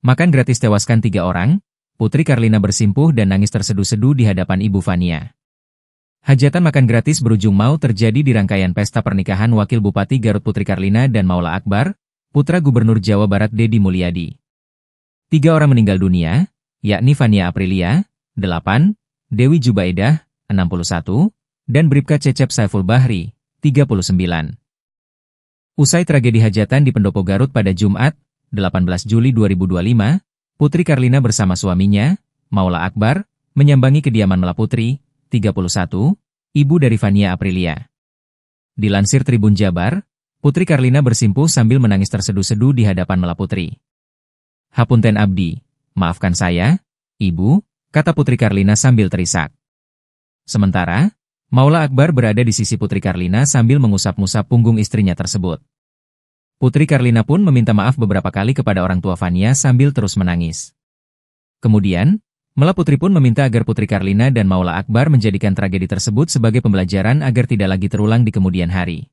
Makan gratis tewaskan 3 orang, Putri Karlina bersimpuh dan nangis terseduh-seduh di hadapan Ibu Fania. Hajatan makan gratis berujung mau terjadi di rangkaian pesta pernikahan Wakil Bupati Garut Putri Karlina dan Maula Akbar, putra Gubernur Jawa Barat Deddy Mulyadi. 3 orang meninggal dunia, yakni Fania Aprilia, 8, Dewi Jubaidah, 61, dan Bribka Cecep Saiful Bahri, 39. Usai tragedi hajatan di Pendopo Garut pada Jumat, 18 Juli 2025, Putri Karlina bersama suaminya, Maula Akbar, menyambangi kediaman Mela Putri, 31, ibu dari Fania Aprilia. Dilansir Tribun Jabar, Putri Karlina bersimpuh sambil menangis terseduh-seduh di hadapan Mela Putri. "Hapunten abdi, maafkan saya, ibu," kata Putri Karlina sambil terisak. Sementara, Maula Akbar berada di sisi Putri Karlina sambil mengusap-ngusap punggung istrinya tersebut. Putri Karlina pun meminta maaf beberapa kali kepada orang tua Fania sambil terus menangis. Kemudian, Mela Putri pun meminta agar Putri Karlina dan Maula Akbar menjadikan tragedi tersebut sebagai pembelajaran agar tidak lagi terulang di kemudian hari.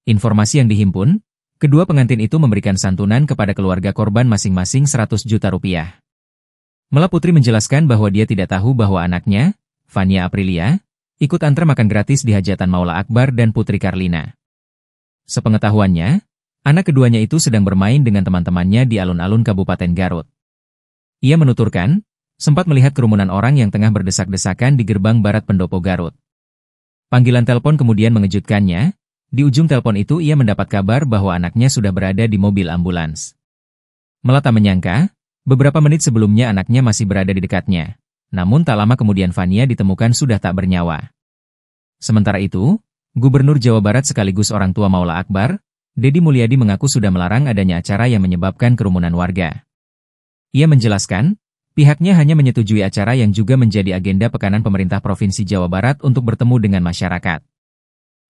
Informasi yang dihimpun, kedua pengantin itu memberikan santunan kepada keluarga korban masing-masing 100 juta rupiah. Mela Putri menjelaskan bahwa dia tidak tahu bahwa anaknya, Fania Aprilia, ikut antar makan gratis di hajatan Maula Akbar dan Putri Karlina. Sepengetahuannya, anak keduanya itu sedang bermain dengan teman-temannya di alun-alun Kabupaten Garut. Ia menuturkan, sempat melihat kerumunan orang yang tengah berdesak-desakan di gerbang barat Pendopo Garut. Panggilan telepon kemudian mengejutkannya, di ujung telepon itu ia mendapat kabar bahwa anaknya sudah berada di mobil ambulans. Mela tak menyangka, beberapa menit sebelumnya anaknya masih berada di dekatnya. Namun tak lama kemudian Fania ditemukan sudah tak bernyawa. Sementara itu, Gubernur Jawa Barat sekaligus orang tua Maula Akbar, Deddy Mulyadi mengaku sudah melarang adanya acara yang menyebabkan kerumunan warga. Ia menjelaskan, pihaknya hanya menyetujui acara yang juga menjadi agenda pekanan pemerintah Provinsi Jawa Barat untuk bertemu dengan masyarakat.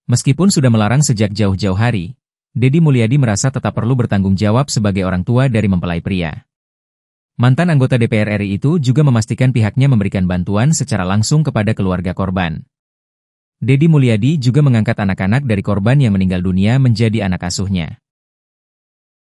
Meskipun sudah melarang sejak jauh-jauh hari, Deddy Mulyadi merasa tetap perlu bertanggung jawab sebagai orang tua dari mempelai pria. Mantan anggota DPR RI itu juga memastikan pihaknya memberikan bantuan secara langsung kepada keluarga korban. Deddy Mulyadi juga mengangkat anak-anak dari korban yang meninggal dunia menjadi anak asuhnya.